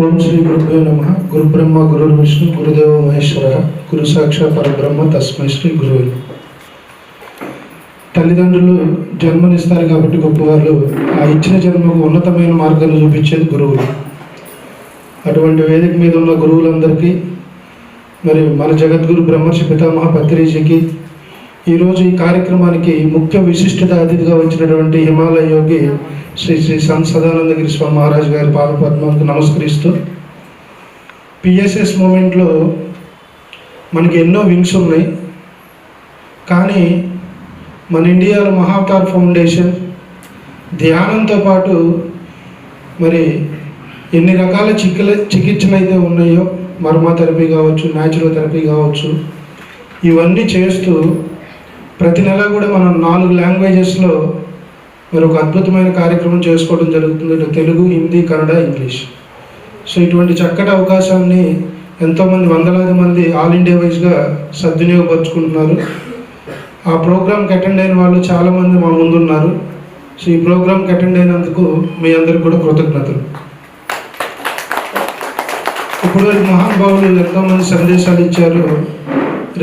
ఓం శ్రీ గురుభ్యో నమః. గురు బ్రహ్మ గురు విష్ణు గురుదేవ మహేశ్వర గురు సాక్షాత్ పరబ్రహ్మ తస్మై శ్రీ గురువే. తల్లిదండ్రులు జన్మనిస్తారు కాబట్టి గొప్పవాళ్ళు ఆ ఇచ్చిన జన్మకు ఉన్నతమైన మార్గాన్ని చూపించేది గురువులు. అటువంటి వేదిక మీద ఉన్న గురువులందరికీ, మరి మన జగద్గురు బ్రహ్మర్షి పితామహ పత్రిజీకి, ఈరోజు ఈ కార్యక్రమానికి ముఖ్య విశిష్టత అతిథిగా వచ్చినటువంటి హిమాలయ యోగి శ్రీ శ్రీ సంత్ సదానందగిరి స్వామి మహారాజ్ గారి పాదపద్మాలకు నమస్కరిస్తూ, పిఎస్ఎస్ మూమెంట్లో మనకి ఎన్నో వింగ్స్ ఉన్నాయి, కానీ మన ఇండియాలో మహావతార్ ఫౌండేషన్ ధ్యానంతో పాటు మరి ఎన్ని రకాల చికిత్సలు అయితే ఉన్నాయో, మర్మ థెరపీ కావచ్చు, న్యాచురల్ థెరపీ కావచ్చు, ఇవన్నీ చేస్తూ ప్రతి నెల కూడా మనం 4 లాంగ్వేజెస్లో మరి ఒక అద్భుతమైన కార్యక్రమం చేసుకోవడం జరుగుతుంది. తెలుగు, హిందీ, కన్నడ, ఇంగ్లీష్. సో ఇటువంటి చక్కటి అవకాశాన్ని ఎంతోమంది, వందలాది మంది ఆల్ ఇండియా వైజ్గా సద్వినియోగపరుచుకుంటున్నారు. ఆ ప్రోగ్రామ్కి అటెండ్ అయిన వాళ్ళు చాలామంది మా ముందున్నారు. సో ఈ ప్రోగ్రామ్కి అటెండ్ అయినందుకు మీ అందరికీ కూడా కృతజ్ఞతలు. ఇప్పుడు మహానుభావులు ఎంతోమంది సందేశాలు ఇచ్చారు.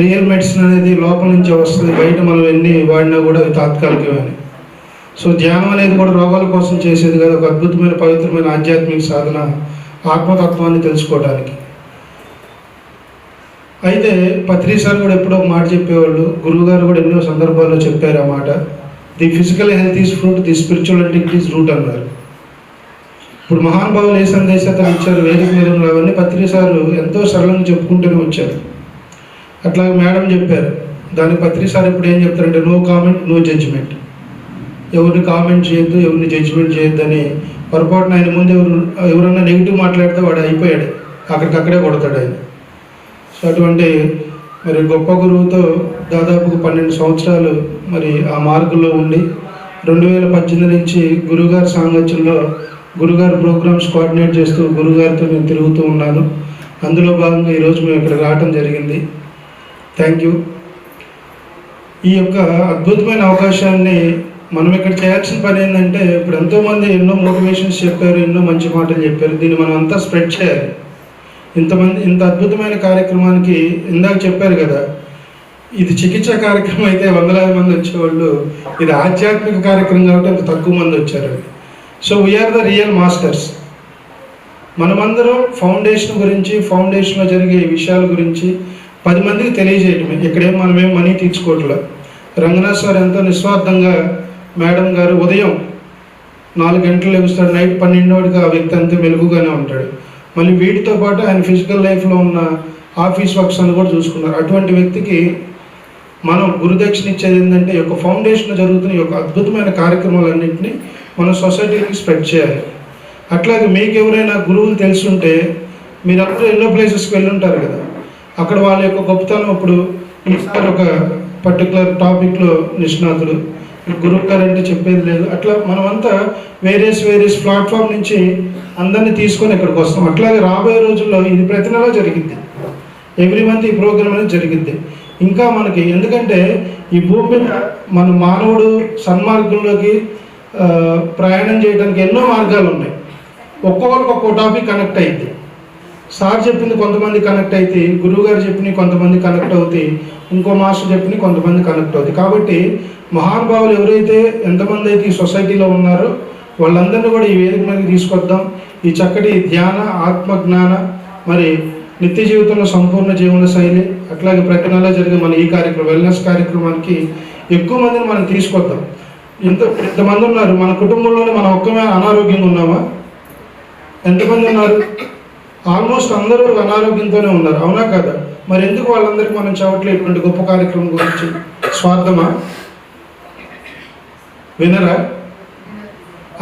రియల్ మెడిసిన్ అనేది లోపల నుంచి వస్తుంది, బయట మనం ఎన్ని వాడినా కూడా అది తాత్కాలికమని. సో ధ్యానం అనేది కూడా రోగాల కోసం చేసేది కదా, ఒక అద్భుతమైన పవిత్రమైన ఆధ్యాత్మిక సాధన, ఆత్మతత్వాన్ని తెలుసుకోవడానికి. అయితే పత్రి సార్ కూడా ఎప్పుడో ఒక మాట చెప్పేవాళ్ళు, గురువుగారు కూడా ఎన్నో సందర్భాల్లో చెప్పారు ఆ మాట. The physical health is fruit, the spirituality is root అన్నారు. ఇప్పుడు మహానుభావులు ఏ సందేశాలు ఇచ్చారు, వేదిక మీద అవన్నీ పత్రి సార్ ఎంతో సరళంగా చెప్పుకుంటూనే వచ్చారు. అట్లాగే మేడం చెప్పారు, దానికి పత్రి సార్ ఇప్పుడు ఏం చెప్తారంటే నో కామెంట్ నో జడ్జిమెంట్. ఎవరిని కామెంట్ చేయొద్దు, ఎవరిని జడ్జిమెంట్ చేయొద్దని. పొరపాటున ఆయన ముందు ఎవరన్నా నెగిటివ్ మాట్లాడితే వాడు అయిపోయాడు, అక్కడికక్కడే కొడతాడు ఆయన. సో అటువంటి మరి గొప్ప గురువుతో దాదాపు 12 సంవత్సరాలు మరి ఆ మార్గంలో ఉండి 2018 నుంచి గురుగారి సాంగత్యంలో గురుగారు ప్రోగ్రామ్స్ కోఆర్డినేట్ చేస్తూ గురుగారితో నేను తిరుగుతూ ఉన్నాను. అందులో భాగంగా ఈరోజు మేము ఇక్కడ రావటం జరిగింది. Thank you. ఈ యొక్క అద్భుతమైన అవకాశాన్ని మనం ఇక్కడ చేయాల్సిన పని ఏంటంటే, ఇప్పుడు ఎంతోమంది ఎన్నో మోటివేషన్స్ చెప్పారు, ఎన్నో మంచి మాటలు చెప్పారు. దీన్ని మనం అంతా స్ప్రెడ్ చేయాలి. ఇంత అద్భుతమైన కార్యక్రమానికి ఇందాక చెప్పారు కదా, ఇది చికిత్సా కార్యక్రమం అయితే వందలాది మంది వచ్చేవాళ్ళు, ఇది ఆధ్యాత్మిక కార్యక్రమం కాబట్టి అంత తక్కువ మంది వచ్చారు. So we are the real masters. మనమందరం ఫౌండేషన్ గురించి, ఫౌండేషన్లో జరిగే విషయాల గురించి 10 మందికి తెలియజేయటమే. ఇక్కడేం మనమేం మనీ తీర్చుకోవట్లే. రంగనాథ్ సార్ ఎంతో నిస్వార్థంగా, మేడం గారు ఉదయం 4 గంటలు లెగుస్తాడు, నైట్ 12 ఆ వ్యక్తి అంతే మెలుగుగానే ఉంటాడు. మళ్ళీ వీటితో పాటు ఆయన ఫిజికల్ లైఫ్లో ఉన్న ఆఫీస్ వర్క్స్ అని కూడా చూసుకున్నారు. అటువంటి వ్యక్తికి మనం గురుదక్షిణ ఇచ్చేది ఏంటంటే, ఈ యొక్క ఫౌండేషన్లో జరుగుతున్న ఈ యొక్క అద్భుతమైన కార్యక్రమాలన్నింటినీ మనం సొసైటీకి స్ప్రెడ్ చేయాలి. అట్లాగే మీకు ఎవరైనా గురువులు తెలుసుంటే, మీరందరూ ఎన్నో ప్లేసెస్కి వెళ్ళుంటారు కదా, అక్కడ వాళ్ళ యొక్క గొప్పతనం. ఇప్పుడు ఈసారి ఒక పర్టికులర్ టాపిక్లో నిష్ణాతుడు, గురువు గారు అంటే చెప్పేది లేదు. అట్లా మనమంతా వేరియస్ ప్లాట్ఫామ్ నుంచి అందరినీ తీసుకొని ఇక్కడికి వస్తాం. అట్లాగే రాబోయే రోజుల్లో ఇది ప్రతి నెల జరిగింది, ఎవ్రీ మంత్ ఈ ప్రోగ్రామ్ అనేది జరిగింది. ఇంకా మనకి ఎందుకంటే ఈ భూమి మీద మన మానవుడు సన్మార్గంలోకి ప్రయాణం చేయడానికి ఎన్నో మార్గాలు ఉన్నాయి. ఒక్కొక్కరికి ఒక్కో టాపిక్ కనెక్ట్ అయింది. సార్ చెప్పింది కొంతమంది కనెక్ట్ అయితే, గురువు గారు చెప్పినవి కొంతమంది కనెక్ట్ అవుతాయి, ఇంకో మాస్టర్ చెప్పినవి కొంతమంది కనెక్ట్ అవుతాయి. కాబట్టి మహానుభావులు ఎవరైతే ఎంతమంది అయితే ఈ సొసైటీలో ఉన్నారో వాళ్ళందరినీ కూడా ఈ వేదిక మీదకి తీసుకొద్దాం. ఈ చక్కటి ధ్యాన, ఆత్మజ్ఞాన, మరి నిత్య జీవితంలో సంపూర్ణ జీవన శైలి, అట్లాగే ప్రతి నెల జరిగే మన ఈ కార్యక్రమం వెల్నెస్ కార్యక్రమానికి ఎక్కువ మందిని మనం తీసుకొద్దాం. ఇంతమంది ఉన్నారు మన కుటుంబంలోనే, మనం ఒక్కమే అనారోగ్యంగా ఉన్నామా? ఎంతమంది ఉన్నారు? ఆల్మోస్ట్ అందరూ అనారోగ్యంతోనే ఉన్నారు, అవునా కదా? మరి ఎందుకు వాళ్ళందరికీ మనం చెప్పట్లేదు ఇటువంటి గొప్ప కార్యక్రమం గురించి? స్వార్థమా? వినరా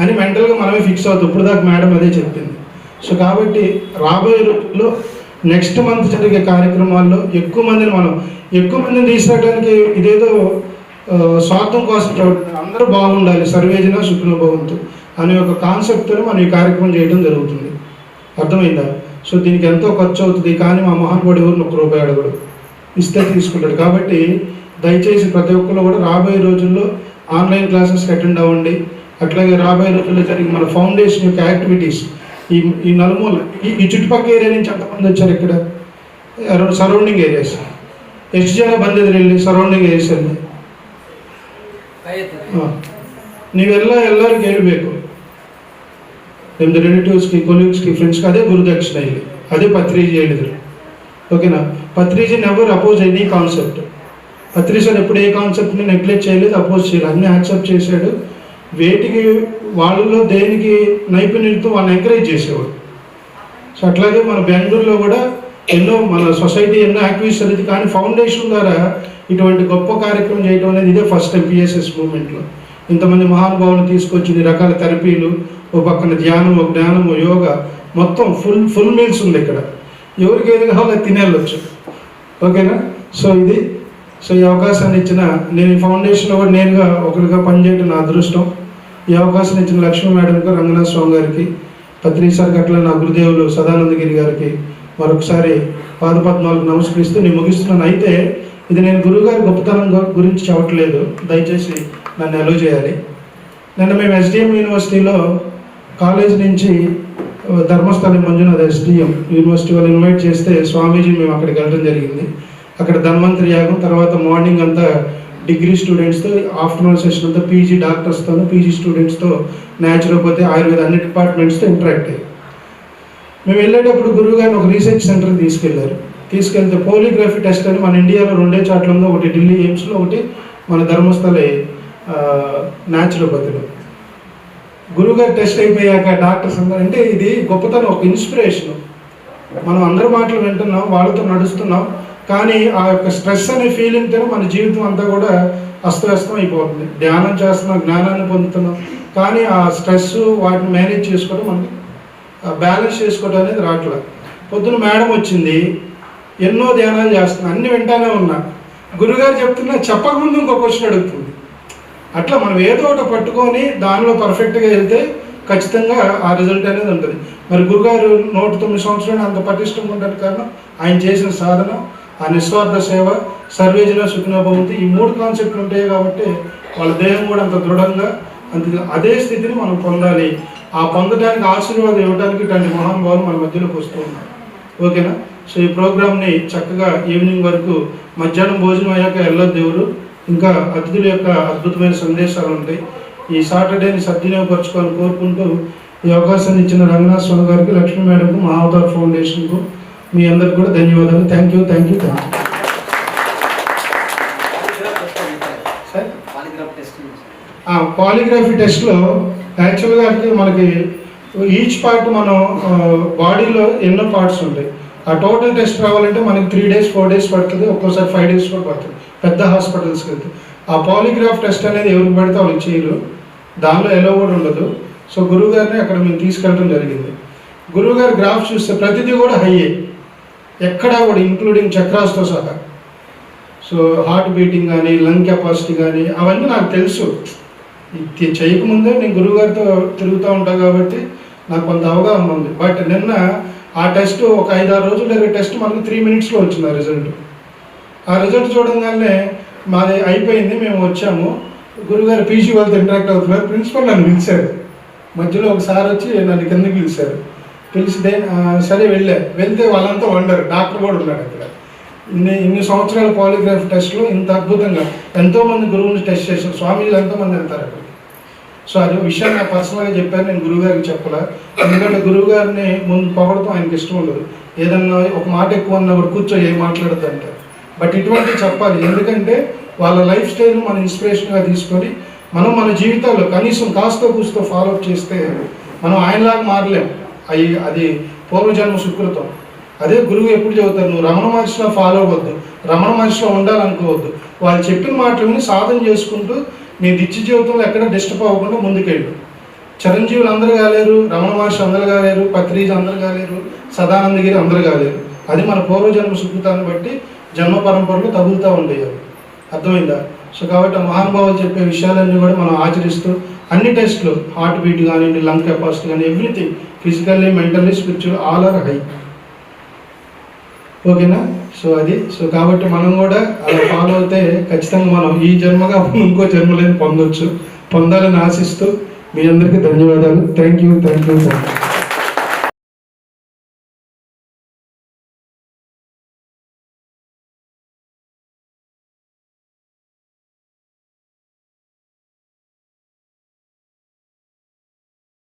అని మెంటల్గా మనమే ఫిక్స్ అవుతాం. ఇప్పుడు దాకా మేడం అదే చెప్పింది. సో కాబట్టి రాబోయే రోజుల్లో నెక్స్ట్ మంత్ జరిగే కార్యక్రమాల్లో ఎక్కువ మందిని తీసుకురావడానికి ఇదేదో స్వార్థం కోసం చూడండి, అందరూ బాగుండాలి, సర్వేజన సుఖినో భవంతు అనే ఒక కాన్సెప్ట్తో మనం ఈ కార్యక్రమం చేయడం జరుగుతుంది. అర్థమైందా? సో దీనికి ఎంతో ఖర్చు అవుతుంది, కానీ మా మహానుభావుడు ఎవరిని ఒక్క రూపాయి అడగడు, ఇస్తే తీసుకుంటాడు. కాబట్టి దయచేసి ప్రతి ఒక్కరు కూడా రాబోయే రోజుల్లో ఆన్లైన్ క్లాసెస్కి అటెండ్ అవ్వండి. అట్లాగే రాబోయే రోజుల్లో జరిగే మన ఫౌండేషన్ యొక్క యాక్టివిటీస్ ఈ ఈ నలుమూల ఈ చుట్టుపక్కల ఏరియా నుంచి ఎంతమంది వచ్చారు ఇక్కడ అరౌండ్ సరౌండింగ్ ఏరియాస్ ಎಷ್ಟು ಜನ ಬಂದಿದ್ರಿ ಇಲ್ಲಿ ಸರೌಂಡಿಂಗ್ ಏರಿಯಾಸಲ್ಲಿ ನೀವೆಲ್ಲ ಎಲ್ಲರಿಗೂ ಹೇಳಬೇಕು ನಿಮ್ಮದು ರಿಲೇಟಿವ್ಸ್ಗೆ ಕೊಲೀಗ್ಸ್ಗೆ ಫ್ರೆಂಡ್ಸ್ಗೆ ಅದೇ ಗುರುದಕ್ಷಿಣ ಇಲ್ಲಿ ಅದೇ ಪತ್ರಿಜಿ ಹೇಳಿದರು ఓకేనా Patriji never oppose any concept Patriji ఎప్పుడు ఏ కాన్సెప్ట్ని నెగ్లెక్ట్ చేయలేదు అపోజ్ చేయలేదు అన్నీ యాక్సెప్ట్ చేశాడు వేటికి వాళ్ళలో దేనికి నైపుణ్యంతో వాళ్ళని ఎంకరేజ్ చేసేవాడు సో అట్లాగే మన బెంగళూరులో కూడా ఎన్నో మన సొసైటీ ఎన్నో యాక్టివిటీస్ అనేది కానీ ఫౌండేషన్ ద్వారా ఇటువంటి గొప్ప కార్యక్రమం చేయడం అనేది ఇదే ఫస్ట్ టైం పిఎస్ఎస్ మూవ్మెంట్లో ఇంతమంది మహానుభావులు తీసుకొచ్చి ఇన్ని రకాల థెరపీలు ఓ పక్కన ధ్యానము జ్ఞానము యోగా మొత్తం ఫుల్ మీల్స్ ఉంది ఇక్కడ ఎవరికి ఏది కావాలో తినేళ్ళొచ్చు ఓకేనా సో ఇది సో ఈ అవకాశాన్ని ఇచ్చిన నేను ఈ ఫౌండేషన్లో కూడా నేనుగా ఒకరిగా పనిచేయడం నా అదృష్టం ఈ అవకాశం ఇచ్చిన లక్ష్మీ మేడంకి రంగనాథ స్వామి గారికి పత్రిక సార్కి అట్లా నా గురుదేవులు సదానందగిరి గారికి మరొకసారి పాదపద్మాలకు నమస్కరిస్తూ నేను ముగిస్తున్నాను. అయితే ఇది నేను గురువుగారి గొప్పతనం గురించి చెప్పట్లేదు, దయచేసి నన్ను అలో చేయాలి. నిన్న మేము ఎస్డిఎం యూనివర్సిటీలో కాలేజ్ నుంచి ధర్మస్థలం మంజునాథ్ ఎస్డిఎం యూనివర్సిటీ వాళ్ళు ఇన్వైట్ చేస్తే స్వామీజీ మేము అక్కడికి వెళ్ళడం జరిగింది. అక్కడ ధన్వంతరి యాగం, తర్వాత మార్నింగ్ అంతా డిగ్రీ స్టూడెంట్స్తో, ఆఫ్టర్నూన్ సెషన్ అంతా పీజీ డాక్టర్స్తో, పీజీ స్టూడెంట్స్తో, న్యాచురోపతి, ఆయుర్వేద అన్ని డిపార్ట్మెంట్స్తో ఇంటరాక్ట్ అయ్యి మేము వెళ్ళేటప్పుడు గురువు గారిని ఒక రీసెర్చ్ సెంటర్కి తీసుకెళ్తే పోలిగ్రఫీ టెస్ట్ అని మన ఇండియాలో 2 చోట్ల ఉంది, ఒకటి ఢిల్లీ ఎయిమ్స్లో, ఒకటి మన ధర్మస్థల న్యాచురోపతిలో. గురువుగారు టెస్ట్ అయిపోయాక డాక్టర్స్ అందరూ, అంటే ఇది గొప్పతనం, ఒక ఇన్స్పిరేషన్. మనం అందరి మాటలు వింటున్నాం, వాళ్ళతో నడుస్తున్నాం, కానీ ఆ యొక్క స్ట్రెస్ అనే ఫీలింగ్తో మన జీవితం అంతా కూడా అస్తవ్యస్తం అయిపోతుంది. ధ్యానం చేస్తున్నాం, జ్ఞానాన్ని పొందుతున్నాం, కానీ ఆ స్ట్రెస్ వాటిని మేనేజ్ చేసుకోవడం, మనకి బ్యాలెన్స్ చేసుకోవడం అనేది రావట్లేదు. పొద్దున మేడం వచ్చింది, ఎన్నో ధ్యానాలు చేస్తున్నా, అన్ని వింటానే ఉన్నా, గురుగారు చెప్తున్నా చెప్పకముందు ఇంకో క్వశ్చన్ అడుగుతుంది. అట్లా మనం ఏదో ఒకటి పట్టుకొని దానిలో పర్ఫెక్ట్గా వెళ్తే ఖచ్చితంగా ఆ రిజల్ట్ అనేది ఉంటుంది. మరి గురుగారు 109 సంవత్సరాలు అంత పటిష్టంగా ఉండడానికి కారణం ఆయన చేసిన సాధన, ఆ నిస్వార్థ సేవ, సర్వేజన సుఖినో భవంతి, ఈ 3 కాన్సెప్ట్లు ఉంటాయి కాబట్టి వాళ్ళ దేహం కూడా అంత దృఢంగా అదే స్థితిని మనం పొందాలి. ఆ పొందడానికి ఆశీర్వాదం ఇవ్వడానికి ఇట్లాంటి మహానుభావులు మన మధ్యలోకి వస్తూ ఉన్నారు. ఓకేనా? సో ఈ ప్రోగ్రామ్ని చక్కగా ఈవినింగ్ వరకు, మధ్యాహ్నం భోజనం అయ్యాక వెళ్ళొద్దు ఎవరు, ఇంకా అతిథుల యొక్క అద్భుతమైన సందేశాలు ఉంటాయి. ఈ సాటర్డేని సద్వినియోగపరచుకోవాలని కోరుకుంటూ ఈ అవకాశాన్ని ఇచ్చిన రంగనాథ స్వామి గారికి, లక్ష్మీ మేడంకు, మహావతార్ ఫౌండేషన్కు మీ అందరికి కూడా ధన్యవాదాలు. Thank you. పాలిగ్రఫీ టెస్ట్లో యాక్చువల్గా అంటే మనకి ఈచ్ పార్ట్ మనం బాడీలో ఎన్నో పార్ట్స్ ఉంటాయి. ఆ టోటల్ టెస్ట్ రావాలంటే మనకి 3 days 4 days పడుతుంది, ఒక్కోసారి 5 days కూడా పడుతుంది పెద్ద హాస్పిటల్స్కి వెళ్తే. ఆ పాలిగ్రాఫ్ టెస్ట్ అనేది ఎవరికి పడితే వాళ్ళకి చేయరు, దానిలో ఎలో కూడా ఉండదు. సో గురువుగారిని అక్కడ మేము తీసుకెళ్ళడం జరిగింది. గురువుగారి గ్రాఫ్ చూస్తే ప్రతిదీ కూడా హైయే, ఎక్కడా కూడా ఇంక్లూడింగ్ చక్రాస్తో సహా. సో హార్ట్ బీటింగ్ కానీ, లంగ్ కెపాసిటీ కానీ, అవన్నీ నాకు తెలుసు. చేయకముందే నేను గురువుగారితో తిరుగుతూ ఉంటాను కాబట్టి నాకు కొంత అవగాహన ఉంది. బట్ నిన్న ఆ టెస్ట్ ఒక 5-6 రోజులు జరిగే టెస్ట్ మనకు 3 minutesలో వచ్చింది ఆ రిజల్ట్. ఆ రిజల్ట్ చూడంగానే మాది అయిపోయింది, మేము వచ్చాము. గురువుగారు పీజీ వాళ్ళతో ఇంటరాక్ట్ అవుతున్నారు. ప్రిన్సిపల్ నన్ను పిలిచారు, మధ్యలో ఒకసారి వచ్చి నన్ను కిందకి పిలిచారు. పిలిచితే సరే వెళ్తే వాళ్ళంతా వండరు, డాక్టర్ కూడా ఉన్నాడు అక్కడ. ఇన్ని సంవత్సరాల పాలిగ్రాఫ్ టెస్ట్లో ఇంత అద్భుతంగా ఎంతోమంది గురువుని టెస్ట్ చేశారు, స్వామీజీలు ఎంతోమంది వెళ్తారు అక్కడికి. సో అది విషయం నాకు పర్సనల్గా చెప్పాను, నేను గురువుగారికి చెప్పాల. ఎందుకంటే గురువుగారిని ముందు పొగడతాం ఆయనకి ఇష్టం ఉండదు, ఏదన్నా ఒక మాట ఎక్కువ అన్నా కూడా కూర్చొని ఏం మాట్లాడద్దు అంటారు. బట్ ఇటువంటివి చెప్పాలి, ఎందుకంటే వాళ్ళ లైఫ్ స్టైల్ని మనం ఇన్స్పిరేషన్గా తీసుకొని మనం మన జీవితాల్లో కనీసం కాస్తో కూస్తో ఫాలోఅప్ చేస్తే మనం ఆయనలాగా మారలేం. అది పూర్వజన్మ సుకృతం. అదే గురువు ఎప్పుడు చెబుతారు, నువ్వు రమణ మహర్షిలో ఫాలో అవ్వద్దు, రమణ మహర్షిలో ఉండాలనుకోవద్దు. వాళ్ళు చెప్పిన మాటలు విని సాధన చేసుకుంటూ నీ నిత్య జీవితంలో ఎక్కడ డిస్టర్బ్ అవ్వకుండా ముందుకెళ్ళు. చిరంజీవులు అందరూ కాలేరు, రమణ మహర్షి అందరూ కాలేరు, పత్రిజీ అందరూ కాలేరు, సదానందగిరి అందరూ కాలేరు. అది మన పూర్వజన్మ సుకృతాన్ని బట్టి జన్మ పరంపరలు తగులుతూ ఉంటాయి. అవి అర్థమైందా? సో కాబట్టి ఆ మహానుభావులు చెప్పే విషయాలన్నీ కూడా మనం ఆచరిస్తూ అన్ని టెస్టులు, హార్ట్ బీట్ కానివ్వండి, లంగ్ కెపాసిటీ కానీ, everything physically, mentally, spiritual all are high. ఓకేనా? సో కాబట్టి మనం కూడా అలా ఫాలో అయితే ఖచ్చితంగా మనం ఈ జన్మగా ఇంకో జన్మలేని పొందాలని ఆశిస్తూ మీ అందరికీ ధన్యవాదాలు. Thank you.